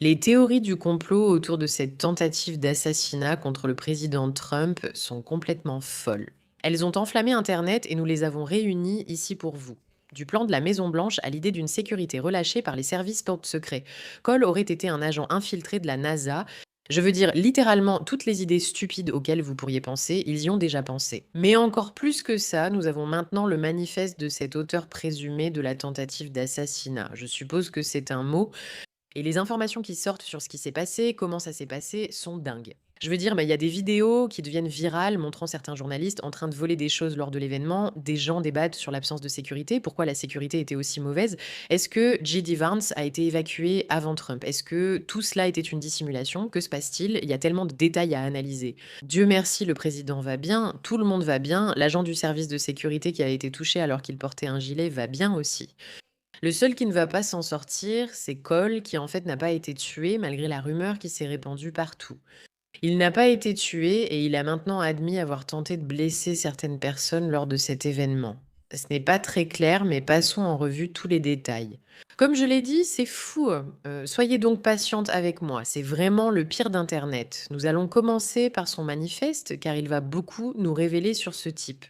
Les théories du complot autour de cette tentative d'assassinat contre le président Trump sont complètement folles. Elles ont enflammé Internet et nous les avons réunies ici pour vous. Du plan de la Maison-Blanche à l'idée d'une sécurité relâchée par les services secrets. Cole aurait été un agent infiltré de la NASA. Je veux dire, littéralement, toutes les idées stupides auxquelles vous pourriez penser, ils y ont déjà pensé. Mais encore plus que ça, nous avons maintenant le manifeste de cet auteur présumé de la tentative d'assassinat. Je suppose que c'est un mot, et les informations qui sortent sur ce qui s'est passé, comment ça s'est passé, sont dingues. Je veux dire, il y a des vidéos qui deviennent virales montrant certains journalistes en train de voler des choses lors de l'événement. Des gens débattent sur l'absence de sécurité. Pourquoi la sécurité était aussi mauvaise? Est-ce que J.D. Vance a été évacué avant Trump? Est-ce que tout cela était une dissimulation? Que se passe-t-il? Il y a tellement de détails à analyser. Dieu merci, le président va bien, tout le monde va bien. L'agent du service de sécurité qui a été touché alors qu'il portait un gilet va bien aussi. Le seul qui ne va pas s'en sortir, c'est Cole, qui en fait n'a pas été tué malgré la rumeur qui s'est répandue partout. Il n'a pas été tué et il a maintenant admis avoir tenté de blesser certaines personnes lors de cet événement. Ce n'est pas très clair, mais passons en revue tous les détails. Comme je l'ai dit, c'est fou. Soyez donc patiente avec moi, c'est vraiment le pire d'Internet. Nous allons commencer par son manifeste, car il va beaucoup nous révéler sur ce type.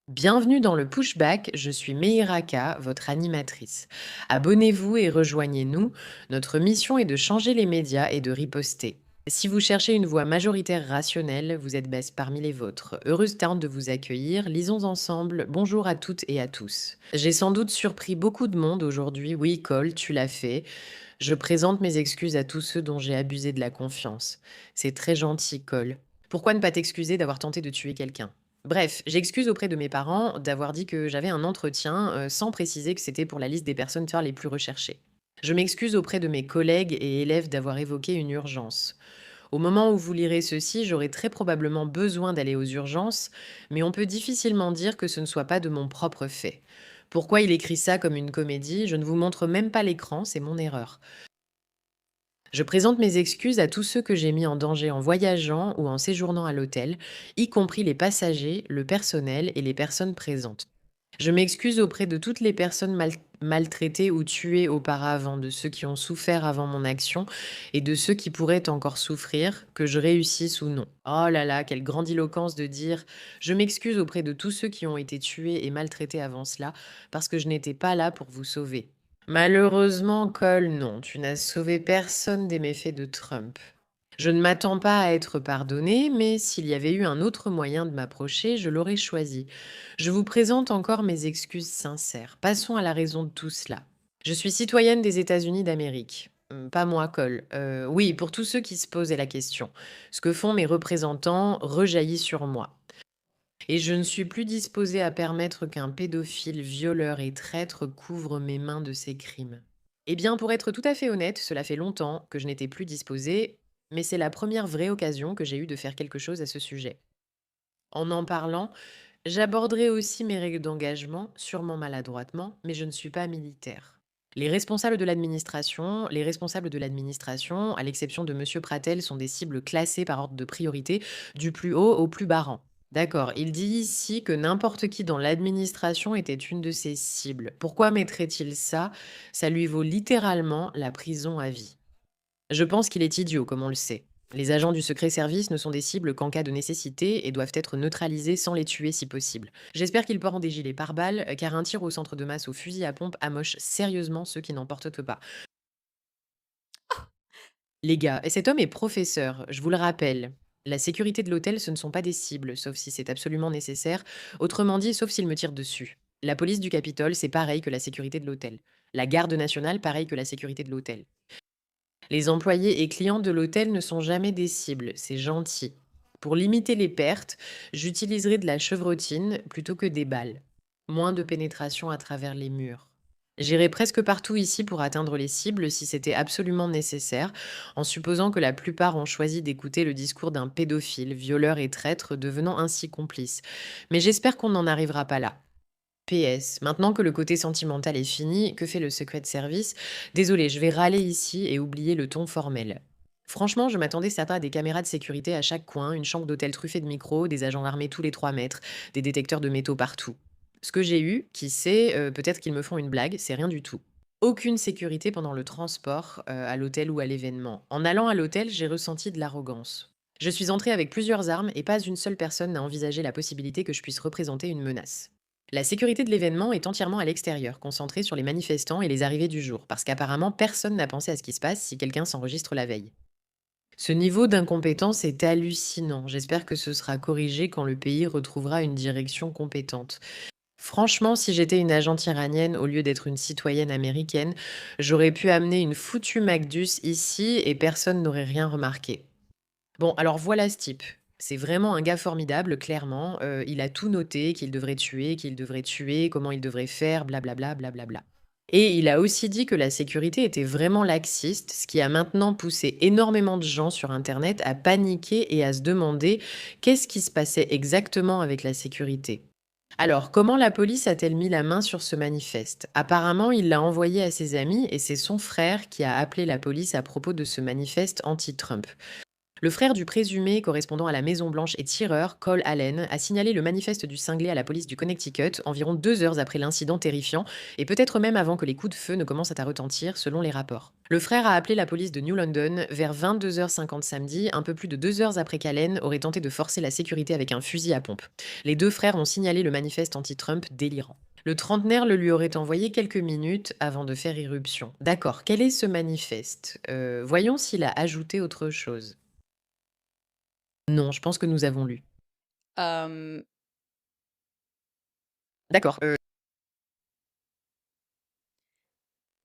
Bienvenue dans le Pushback, je suis Meiraka, votre animatrice. Abonnez-vous et rejoignez-nous. Notre mission est de changer les médias et de riposter. Si vous cherchez une voix majoritaire rationnelle, vous êtes best parmi les vôtres. Heureuse tente de vous accueillir. Lisons ensemble. Bonjour à toutes et à tous. J'ai sans doute surpris beaucoup de monde aujourd'hui. Oui, Cole, tu l'as fait. Je présente mes excuses à tous ceux dont j'ai abusé de la confiance. C'est très gentil, Cole. Pourquoi ne pas t'excuser d'avoir tenté de tuer quelqu'un? Bref, j'excuse auprès de mes parents d'avoir dit que j'avais un entretien sans préciser que c'était pour la liste des personnes les plus recherchées. Je m'excuse auprès de mes collègues et élèves d'avoir évoqué une urgence. Au moment où vous lirez ceci, j'aurai très probablement besoin d'aller aux urgences, mais on peut difficilement dire que ce ne soit pas de mon propre fait. Pourquoi il écrit ça comme une comédie? Je ne vous montre même pas l'écran, c'est mon erreur. Je présente mes excuses à tous ceux que j'ai mis en danger en voyageant ou en séjournant à l'hôtel, y compris les passagers, le personnel et les personnes présentes. Je m'excuse auprès de toutes les personnes maltraitées ou tuées auparavant, de ceux qui ont souffert avant mon action et de ceux qui pourraient encore souffrir, que je réussisse ou non. Oh là là, quelle grandiloquence de dire je m'excuse auprès de tous ceux qui ont été tués et maltraités avant cela, parce que je n'étais pas là pour vous sauver. Malheureusement, Cole, non, tu n'as sauvé personne des méfaits de Trump. Je ne m'attends pas à être pardonné, mais s'il y avait eu un autre moyen de m'approcher, je l'aurais choisi. Je vous présente encore mes excuses sincères. Passons à la raison de tout cela. Je suis citoyenne des États-Unis d'Amérique. Pas moi, Cole. Oui, pour tous ceux qui se posaient la question. Ce que font mes représentants rejaillit sur moi. Et je ne suis plus disposée à permettre qu'un pédophile, violeur et traître couvre mes mains de ses crimes. Eh bien, pour être tout à fait honnête, cela fait longtemps que je n'étais plus disposée, mais c'est la première vraie occasion que j'ai eue de faire quelque chose à ce sujet. En parlant, j'aborderai aussi mes règles d'engagement, sûrement maladroitement, mais je ne suis pas militaire. Les responsables de l'administration, à l'exception de Monsieur Pratel, sont des cibles classées par ordre de priorité, du plus haut au plus bas rang. D'accord, il dit ici que n'importe qui dans l'administration était une de ses cibles. Pourquoi mettrait-il ça? Ça lui vaut littéralement la prison à vie. Je pense qu'il est idiot, comme on le sait. Les agents du secret service ne sont des cibles qu'en cas de nécessité et doivent être neutralisés sans les tuer si possible. J'espère qu'ils portent des gilets pare-balles, car un tir au centre de masse au fusil à pompe amoche sérieusement ceux qui n'en portent pas. Les gars, et cet homme est professeur, je vous le rappelle. La sécurité de l'hôtel, ce ne sont pas des cibles, sauf si c'est absolument nécessaire. Autrement dit, sauf s'il me tire dessus. La police du Capitole, c'est pareil que la sécurité de l'hôtel. La garde nationale, pareil que la sécurité de l'hôtel. Les employés et clients de l'hôtel ne sont jamais des cibles, c'est gentil. Pour limiter les pertes, j'utiliserai de la chevrotine plutôt que des balles. Moins de pénétration à travers les murs. J'irai presque partout ici pour atteindre les cibles si c'était absolument nécessaire, en supposant que la plupart ont choisi d'écouter le discours d'un pédophile, violeur et traître, devenant ainsi complice. Mais j'espère qu'on n'en arrivera pas là. PS, maintenant que le côté sentimental est fini, que fait le Secret Service? Désolé, je vais râler ici et oublier le ton formel. Franchement, je m'attendais certes à des caméras de sécurité à chaque coin, une chambre d'hôtel truffée de micros, des agents armés tous les 3 mètres, des détecteurs de métaux partout. Ce que j'ai eu, qui sait, peut-être qu'ils me font une blague, c'est rien du tout. Aucune sécurité pendant le transport, à l'hôtel ou à l'événement. En allant à l'hôtel, j'ai ressenti de l'arrogance. Je suis entrée avec plusieurs armes et pas une seule personne n'a envisagé la possibilité que je puisse représenter une menace. La sécurité de l'événement est entièrement à l'extérieur, concentrée sur les manifestants et les arrivées du jour, parce qu'apparemment personne n'a pensé à ce qui se passe si quelqu'un s'enregistre la veille. Ce niveau d'incompétence est hallucinant. J'espère que ce sera corrigé quand le pays retrouvera une direction compétente. Franchement, si j'étais une agente iranienne au lieu d'être une citoyenne américaine, j'aurais pu amener une foutue McDus ici et personne n'aurait rien remarqué. Bon, alors voilà ce type. C'est vraiment un gars formidable, clairement. Il a tout noté, qu'il devrait tuer, comment il devrait faire, blablabla, blablabla. Et il a aussi dit que la sécurité était vraiment laxiste, ce qui a maintenant poussé énormément de gens sur Internet à paniquer et à se demander qu'est-ce qui se passait exactement avec la sécurité. Alors, comment la police a-t-elle mis la main sur ce manifeste? Apparemment, il l'a envoyé à ses amis et c'est son frère qui a appelé la police à propos de ce manifeste anti-Trump. Le frère du présumé correspondant à la Maison-Blanche et tireur, Cole Allen, a signalé le manifeste du cinglé à la police du Connecticut environ 2 heures après l'incident terrifiant, et peut-être même avant que les coups de feu ne commencent à retentir, selon les rapports. Le frère a appelé la police de New London vers 22h50 samedi, un peu plus de 2 heures après qu'Allen aurait tenté de forcer la sécurité avec un fusil à pompe. Les deux frères ont signalé le manifeste anti-Trump délirant. Le trentenaire le lui aurait envoyé quelques minutes avant de faire irruption. D'accord, quel est ce manifeste? Voyons s'il a ajouté autre chose. Non, je pense que nous avons lu. Hem, D'accord.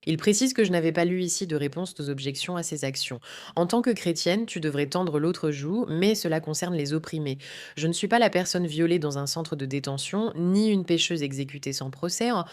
Il précise que je n'avais pas lu ici de réponse aux objections à ces actions. En tant que chrétienne, tu devrais tendre l'autre joue, mais cela concerne les opprimés. Je ne suis pas la personne violée dans un centre de détention, ni une pécheuse exécutée sans procès, hein.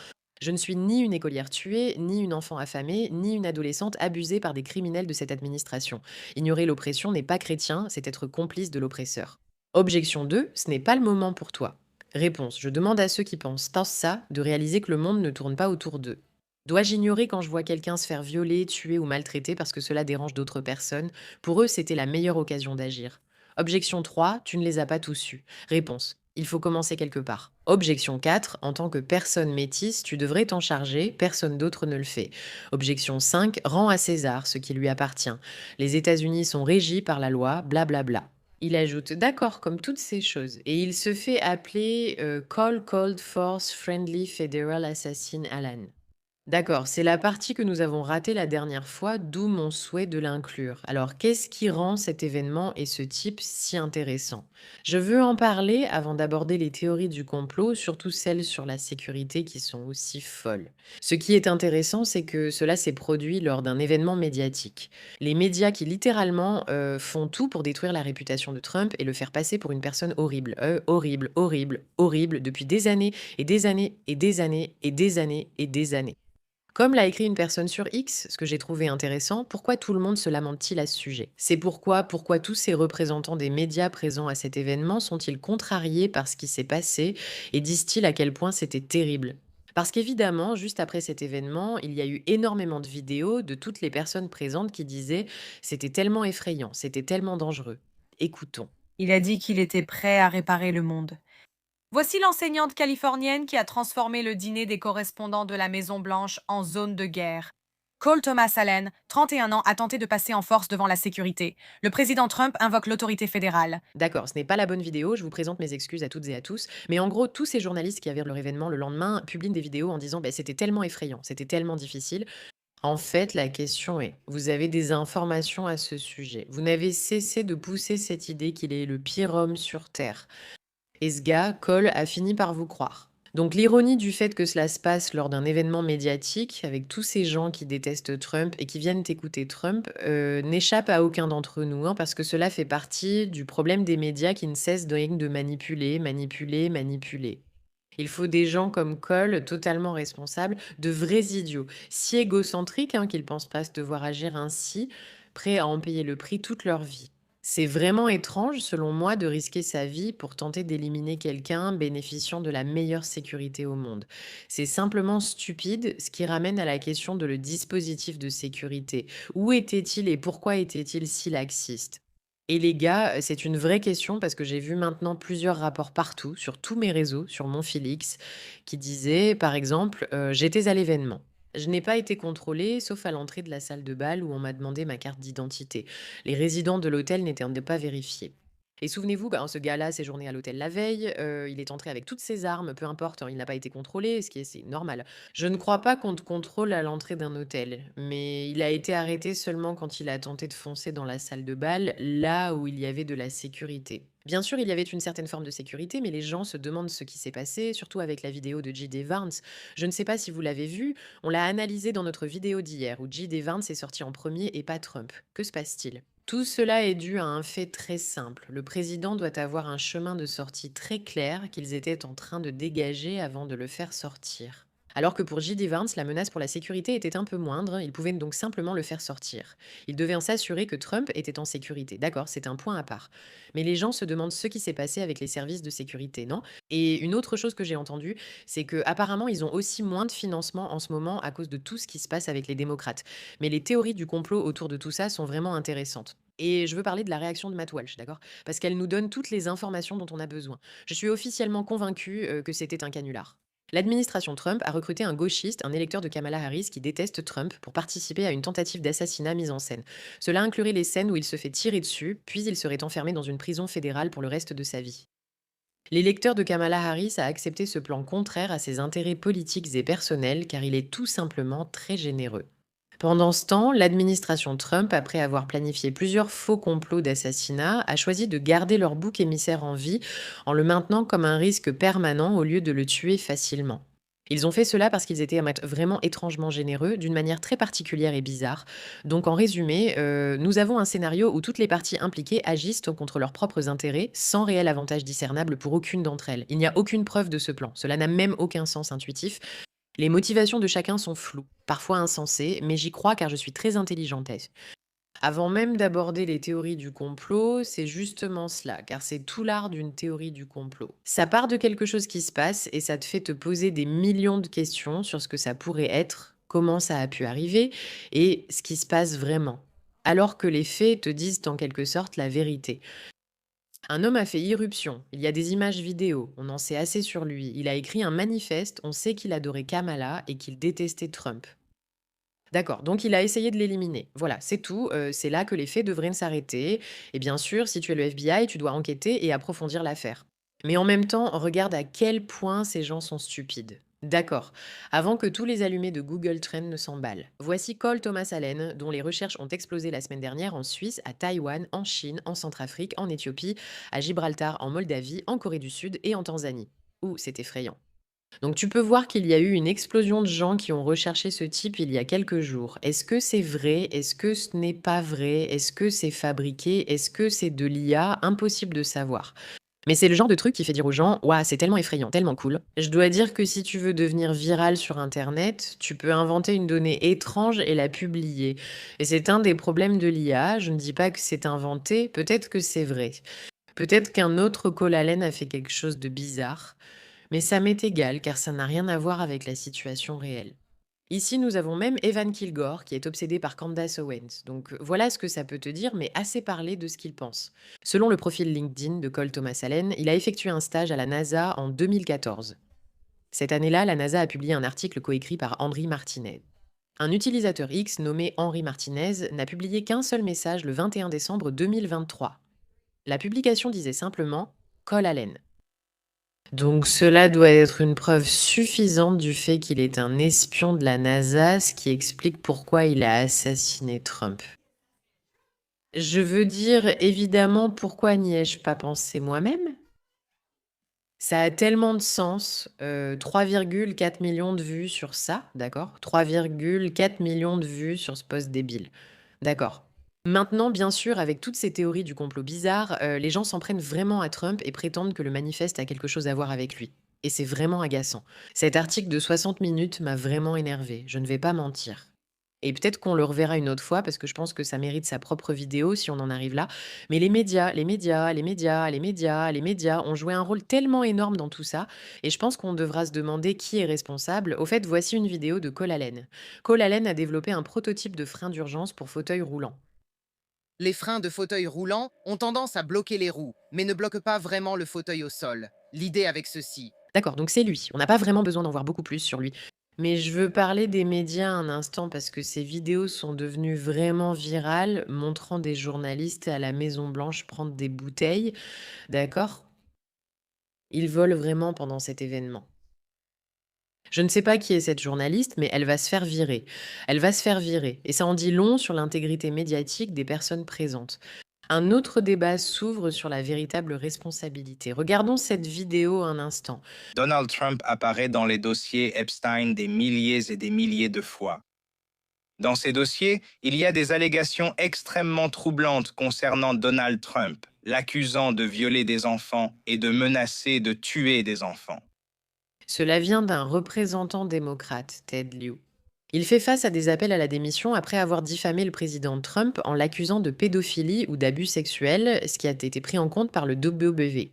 Je ne suis ni une écolière tuée, ni une enfant affamée, ni une adolescente abusée par des criminels de cette administration. Ignorer l'oppression n'est pas chrétien, c'est être complice de l'oppresseur. Objection 2, ce n'est pas le moment pour toi. Réponse, je demande à ceux qui pensent ça de réaliser que le monde ne tourne pas autour d'eux. Dois-je ignorer quand je vois quelqu'un se faire violer, tuer ou maltraiter parce que cela dérange d'autres personnes? Pour eux, c'était la meilleure occasion d'agir. Objection 3, tu ne les as pas tous eus. Réponse, il faut commencer quelque part. Objection 4, en tant que personne métisse, tu devrais t'en charger, personne d'autre ne le fait. Objection 5, rends à César ce qui lui appartient. Les États-Unis sont régis par la loi, blablabla. Il ajoute d'accord comme toutes ces choses et il se fait appeler Call Cold Force Friendly Federal Assassin Alan. D'accord, c'est la partie que nous avons ratée la dernière fois, d'où mon souhait de l'inclure. Alors, qu'est-ce qui rend cet événement et ce type si intéressant? Je veux en parler avant d'aborder les théories du complot, surtout celles sur la sécurité qui sont aussi folles. Ce qui est intéressant, c'est que cela s'est produit lors d'un événement médiatique. Les médias qui littéralement font tout pour détruire la réputation de Trump et le faire passer pour une personne horrible. Horrible, horrible, horrible, depuis des années et des années et des années et des années et des années. Comme l'a écrit une personne sur X, ce que j'ai trouvé intéressant, pourquoi tout le monde se lamente-t-il à ce sujet? C'est pourquoi tous ces représentants des médias présents à cet événement sont-ils contrariés par ce qui s'est passé et disent-ils à quel point c'était terrible? Parce qu'évidemment, juste après cet événement, il y a eu énormément de vidéos de toutes les personnes présentes qui disaient c'était tellement effrayant, c'était tellement dangereux. Écoutons. il a dit qu'il était prêt à réparer le monde. Voici l'enseignante californienne qui a transformé le dîner des correspondants de la Maison-Blanche en zone de guerre. Cole Thomas Allen, 31 ans, a tenté de passer en force devant la sécurité. Le président Trump invoque l'autorité fédérale. D'accord, ce n'est pas la bonne vidéo, je vous présente mes excuses à toutes et à tous. Mais en gros, tous ces journalistes qui avaient leur événement le lendemain publient des vidéos en disant bah, c'était tellement effrayant, c'était tellement difficile. En fait, la question est, vous avez des informations à ce sujet. Vous n'avez cessé de pousser cette idée qu'il est le pire homme sur Terre. Et ce gars, Cole, a fini par vous croire. Donc l'ironie du fait que cela se passe lors d'un événement médiatique, avec tous ces gens qui détestent Trump et qui viennent écouter Trump, n'échappe à aucun d'entre nous, hein, parce que cela fait partie du problème des médias qui ne cessent de manipuler, manipuler, manipuler. Il faut des gens comme Cole, totalement responsables, de vrais idiots, si égocentriques qu'ils ne pensent pas se devoir agir ainsi, prêts à en payer le prix toute leur vie. C'est vraiment étrange, selon moi, de risquer sa vie pour tenter d'éliminer quelqu'un bénéficiant de la meilleure sécurité au monde. C'est simplement stupide, ce qui ramène à la question de le dispositif de sécurité. Où était-il et pourquoi était-il si laxiste? Et les gars, c'est une vraie question parce que j'ai vu maintenant plusieurs rapports partout, sur tous mes réseaux, sur mon fil X, qui disaient, par exemple, «J'étais à l'événement». Je n'ai pas été contrôlée, sauf à l'entrée de la salle de bal où on m'a demandé ma carte d'identité. Les résidents de l'hôtel n'étaient pas vérifiés. Et souvenez-vous, ce gars-là séjournait à l'hôtel la veille, il est entré avec toutes ses armes, peu importe, hein, il n'a pas été contrôlé, ce qui est c'est normal. Je ne crois pas qu'on te contrôle à l'entrée d'un hôtel, mais il a été arrêté seulement quand il a tenté de foncer dans la salle de bal, là où il y avait de la sécurité. Bien sûr, il y avait une certaine forme de sécurité, mais les gens se demandent ce qui s'est passé, surtout avec la vidéo de J.D. Vance. Je ne sais pas si vous l'avez vue, on l'a analysé dans notre vidéo d'hier, où J.D. Vance est sorti en premier et pas Trump. Que se passe-t-il? Tout cela est dû à un fait très simple. Le président doit avoir un chemin de sortie très clair qu'ils étaient en train de dégager avant de le faire sortir. Alors que pour J.D. Vance, la menace pour la sécurité était un peu moindre, il pouvait donc simplement le faire sortir. Il devait s'assurer que Trump était en sécurité. D'accord, c'est un point à part. Mais les gens se demandent ce qui s'est passé avec les services de sécurité, non? Et une autre chose que j'ai entendue, c'est que apparemment ils ont aussi moins de financement en ce moment à cause de tout ce qui se passe avec les démocrates. Mais les théories du complot autour de tout ça sont vraiment intéressantes. Et je veux parler de la réaction de Matt Walsh, d'accord? Parce qu'elle nous donne toutes les informations dont on a besoin. Je suis officiellement convaincue que c'était un canular. L'administration Trump a recruté un gauchiste, un électeur de Kamala Harris qui déteste Trump, pour participer à une tentative d'assassinat mise en scène. Cela inclurait les scènes où il se fait tirer dessus, puis il serait enfermé dans une prison fédérale pour le reste de sa vie. L'électeur de Kamala Harris a accepté ce plan contraire à ses intérêts politiques et personnels car il est tout simplement très généreux. Pendant ce temps, l'administration Trump, après avoir planifié plusieurs faux complots d'assassinat, a choisi de garder leur bouc émissaire en vie en le maintenant comme un risque permanent au lieu de le tuer facilement. Ils ont fait cela parce qu'ils étaient vraiment étrangement généreux, d'une manière très particulière et bizarre. Donc en résumé, nous avons un scénario où toutes les parties impliquées agissent contre leurs propres intérêts, sans réel avantage discernable pour aucune d'entre elles. Il n'y a aucune preuve de ce plan. Cela n'a même aucun sens intuitif. Les motivations de chacun sont floues, parfois insensées, mais j'y crois car je suis très intelligente. Avant même d'aborder les théories du complot, c'est justement cela, car c'est tout l'art d'une théorie du complot. Ça part de quelque chose qui se passe et ça te fait te poser des millions de questions sur ce que ça pourrait être, comment ça a pu arriver et ce qui se passe vraiment. Alors que les faits te disent en quelque sorte la vérité. Un homme a fait irruption. Il y a des images vidéo. On en sait assez sur lui. Il a écrit un manifeste. On sait qu'il adorait Kamala et qu'il détestait Trump. D'accord, donc il a essayé de l'éliminer. Voilà, c'est tout. C'est là que les faits devraient s'arrêter. Et bien sûr, si tu es le FBI, tu dois enquêter et approfondir l'affaire. Mais en même temps, regarde à quel point ces gens sont stupides. D'accord. Avant que tous les allumés de Google Trends ne s'emballent, voici Cole Thomas Allen, dont les recherches ont explosé la semaine dernière en Suisse, à Taïwan, en Chine, en Centrafrique, en Éthiopie, à Gibraltar, en Moldavie, en Corée du Sud et en Tanzanie. Ouh, c'est effrayant. Donc tu peux voir qu'il y a eu une explosion de gens qui ont recherché ce type il y a quelques jours. Est-ce que c'est vrai? Est-ce que ce n'est pas vrai? Est-ce que c'est fabriqué? Est-ce que c'est de l'IA? Impossible de savoir. Mais c'est le genre de truc qui fait dire aux gens: «Waouh, c'est tellement effrayant, tellement cool». Je dois dire que si tu veux devenir viral sur internet, tu peux inventer une donnée étrange et la publier. Et c'est un des problèmes de l'IA. Je ne dis pas que c'est inventé, peut-être que c'est vrai. Peut-être qu'un autre Cole Allen a fait quelque chose de bizarre. Mais ça m'est égal car ça n'a rien à voir avec la situation réelle. Ici, nous avons même Evan Kilgore qui est obsédé par Candace Owens. Donc voilà ce que ça peut te dire, mais assez parler de ce qu'il pense. Selon le profil LinkedIn de Cole Thomas Allen, il a effectué un stage à la NASA en 2014. Cette année-là, la NASA a publié un article coécrit par Henry Martinez. Un utilisateur X nommé Henry Martinez n'a publié qu'un seul message le 21 décembre 2023. La publication disait simplement Cole Allen. Donc cela doit être une preuve suffisante du fait qu'il est un espion de la NASA, ce qui explique pourquoi il a assassiné Trump. Je veux dire, évidemment, pourquoi n'y ai-je pas pensé moi-même? Ça a tellement de sens. 3,4 millions de vues sur ça, d'accord? 3,4 millions de vues sur ce post débile. D'accord. Maintenant, bien sûr, avec toutes ces théories du complot bizarre, les gens s'en prennent vraiment à Trump et prétendent que le manifeste a quelque chose à voir avec lui. Et c'est vraiment agaçant. Cet article de 60 minutes m'a vraiment énervé, je ne vais pas mentir. Et peut-être qu'on le reverra une autre fois parce que je pense que ça mérite sa propre vidéo si on en arrive là. Mais les médias, les médias, les médias, les médias, les médias ont joué un rôle tellement énorme dans tout ça. Et je pense qu'on devra se demander qui est responsable. Au fait, voici une vidéo de Cole Allen. Cole Allen a développé un prototype de frein d'urgence pour fauteuil roulant. Les freins de fauteuil roulant ont tendance à bloquer les roues, mais ne bloquent pas vraiment le fauteuil au sol. L'idée avec ceci. D'accord, donc c'est lui. On n'a pas vraiment besoin d'en voir beaucoup plus sur lui. Mais je veux parler des médias un instant parce que ces vidéos sont devenues vraiment virales, montrant des journalistes à la Maison Blanche prendre des bouteilles, d'accord? Ils volent vraiment pendant cet événement. Je ne sais pas qui est cette journaliste, mais elle va se faire virer. Elle va se faire virer. Et ça en dit long sur l'intégrité médiatique des personnes présentes. Un autre débat s'ouvre sur la véritable responsabilité. Regardons cette vidéo un instant. Donald Trump apparaît dans les dossiers Epstein des milliers et des milliers de fois. Dans ces dossiers, il y a des allégations extrêmement troublantes concernant Donald Trump, l'accusant de violer des enfants et de menacer de tuer des enfants. Cela vient d'un représentant démocrate, Ted Lieu. Il fait face à des appels à la démission après avoir diffamé le président Trump en l'accusant de pédophilie ou d'abus sexuels, ce qui a été pris en compte par le WW.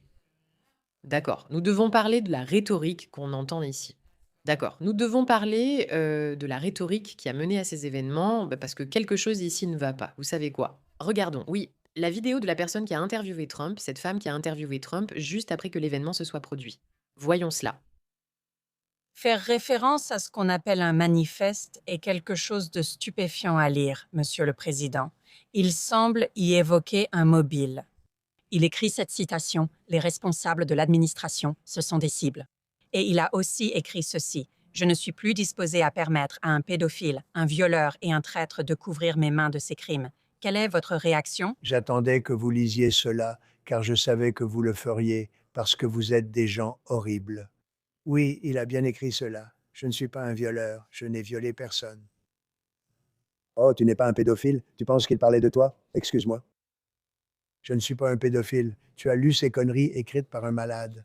D'accord, nous devons parler de la rhétorique qu'on entend ici. D'accord, nous devons parler de la rhétorique qui a mené à ces événements, parce que quelque chose ici ne va pas. Vous savez quoi? Regardons, oui, la vidéo de la personne qui a interviewé Trump, cette femme qui a interviewé Trump juste après que l'événement se soit produit. Voyons cela. Faire référence à ce qu'on appelle un manifeste est quelque chose de stupéfiant à lire, Monsieur le Président. Il semble y évoquer un mobile. Il écrit cette citation: Les responsables de l'administration, ce sont des cibles. Et il a aussi écrit ceci: Je ne suis plus disposé à permettre à un pédophile, un violeur et un traître de couvrir mes mains de ses crimes. Quelle est votre réaction? J'attendais que vous lisiez cela, car je savais que vous le feriez, parce que vous êtes des gens horribles. Oui, il a bien écrit cela. Je ne suis pas un violeur, je n'ai violé personne. Oh, tu n'es pas un pédophile? Tu penses qu'il parlait de toi? Excuse-moi. Je ne suis pas un pédophile. Tu as lu ces conneries écrites par un malade.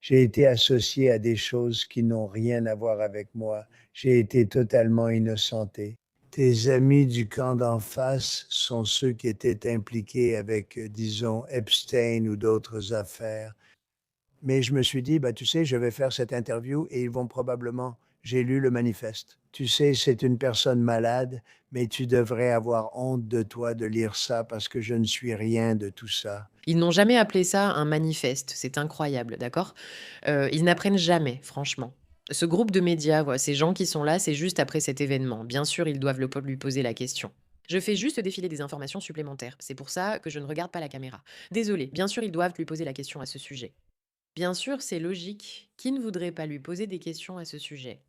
J'ai été associé à des choses qui n'ont rien à voir avec moi. J'ai été totalement innocenté. Tes amis du camp d'en face sont ceux qui étaient impliqués avec, disons, Epstein ou d'autres affaires. Mais je me suis dit, bah, tu sais, je vais faire cette interview et ils vont probablement... J'ai lu le manifeste. Tu sais, c'est une personne malade, mais tu devrais avoir honte de toi de lire ça parce que je ne suis rien de tout ça. Ils n'ont jamais appelé ça un manifeste, c'est incroyable, d'accord? Ils n'apprennent jamais, franchement. Ce groupe de médias, voilà, ces gens qui sont là, c'est juste après cet événement. Bien sûr, ils doivent lui poser la question. Je fais juste défiler des informations supplémentaires. C'est pour ça que je ne regarde pas la caméra. Désolé, bien sûr, ils doivent lui poser la question à ce sujet. Bien sûr, c'est logique. Qui ne voudrait pas lui poser des questions à ce sujet?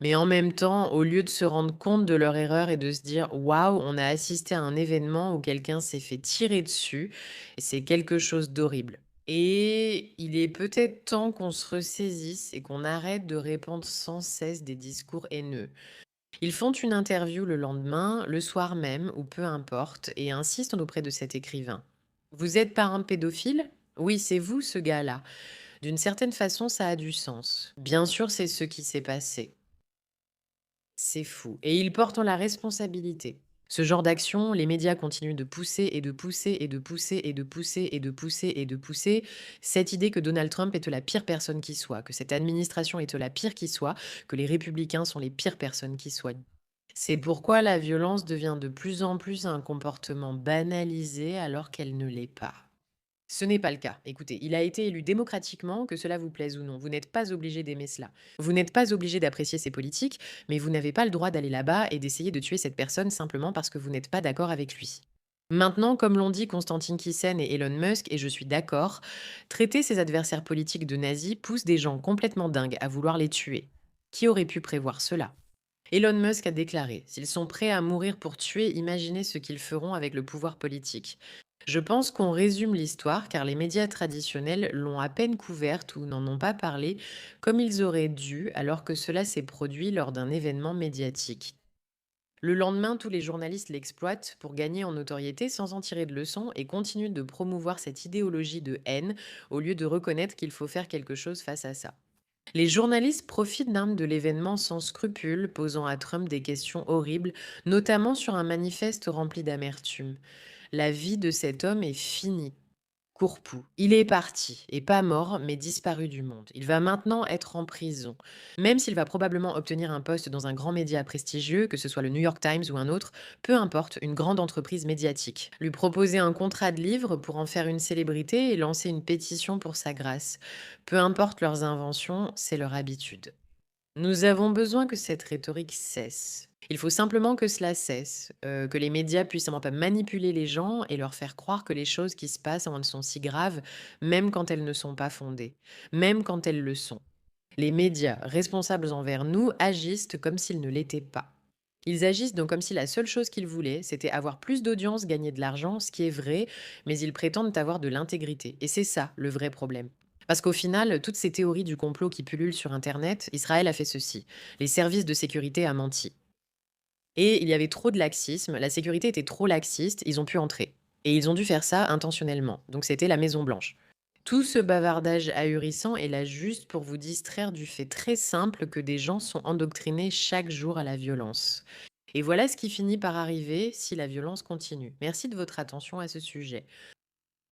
Mais en même temps, au lieu de se rendre compte de leur erreur et de se dire: «Waouh, on a assisté à un événement où quelqu'un s'est fait tirer dessus et c'est quelque chose d'horrible» et il est peut-être temps qu'on se ressaisisse et qu'on arrête de répandre sans cesse des discours haineux. Ils font une interview le lendemain, le soir même ou peu importe et insistent auprès de cet écrivain. «Vous êtes pas un pédophile? Oui, c'est vous ce gars-là». D'une certaine façon, ça a du sens. Bien sûr, c'est ce qui s'est passé. C'est fou et ils portent la responsabilité. Ce genre d'action, les médias continuent de pousser et de pousser et de pousser et de pousser et de pousser et de pousser cette idée que Donald Trump est la pire personne qui soit, que cette administration est la pire qui soit, que les républicains sont les pires personnes qui soient. C'est pourquoi la violence devient de plus en plus un comportement banalisé alors qu'elle ne l'est pas. Ce n'est pas le cas. Écoutez, il a été élu démocratiquement, que cela vous plaise ou non. Vous n'êtes pas obligé d'aimer cela. Vous n'êtes pas obligé d'apprécier ses politiques, mais vous n'avez pas le droit d'aller là-bas et d'essayer de tuer cette personne simplement parce que vous n'êtes pas d'accord avec lui. Maintenant, comme l'ont dit Konstantin Kissen et Elon Musk, et je suis d'accord, traiter ses adversaires politiques de nazis pousse des gens complètement dingues à vouloir les tuer. Qui aurait pu prévoir cela? Elon Musk a déclaré: s'ils sont prêts à mourir pour tuer, imaginez ce qu'ils feront avec le pouvoir politique. Je pense qu'on résume l'histoire car les médias traditionnels l'ont à peine couverte ou n'en ont pas parlé comme ils auraient dû alors que cela s'est produit lors d'un événement médiatique. Le lendemain, tous les journalistes l'exploitent pour gagner en notoriété sans en tirer de leçons et continuent de promouvoir cette idéologie de haine au lieu de reconnaître qu'il faut faire quelque chose face à ça. Les journalistes profitent de l'événement sans scrupule, posant à Trump des questions horribles, notamment sur un manifeste rempli d'amertume. La vie de cet homme est finie. Courpoux. Il est parti, et pas mort, mais disparu du monde. Il va maintenant être en prison. Même s'il va probablement obtenir un poste dans un grand média prestigieux, que ce soit le New York Times ou un autre, peu importe, une grande entreprise médiatique. Lui proposer un contrat de livre pour en faire une célébrité et lancer une pétition pour sa grâce. Peu importe leurs inventions, c'est leur habitude. Nous avons besoin que cette rhétorique cesse. Il faut simplement que cela cesse, que les médias puissent pas manipuler les gens et leur faire croire que les choses qui se passent sont si graves, même quand elles ne sont pas fondées, même quand elles le sont. Les médias responsables envers nous agissent comme s'ils ne l'étaient pas. Ils agissent donc comme si la seule chose qu'ils voulaient, c'était avoir plus d'audience, gagner de l'argent, ce qui est vrai, mais ils prétendent avoir de l'intégrité. Et c'est ça le vrai problème. Parce qu'au final, toutes ces théories du complot qui pullulent sur Internet, Israël a fait ceci. Les services de sécurité a menti. Et il y avait trop de laxisme, la sécurité était trop laxiste, ils ont pu entrer. Et ils ont dû faire ça intentionnellement. Donc c'était la Maison Blanche. Tout ce bavardage ahurissant est là juste pour vous distraire du fait très simple que des gens sont endoctrinés chaque jour à la violence. Et voilà ce qui finit par arriver si la violence continue. Merci de votre attention à ce sujet.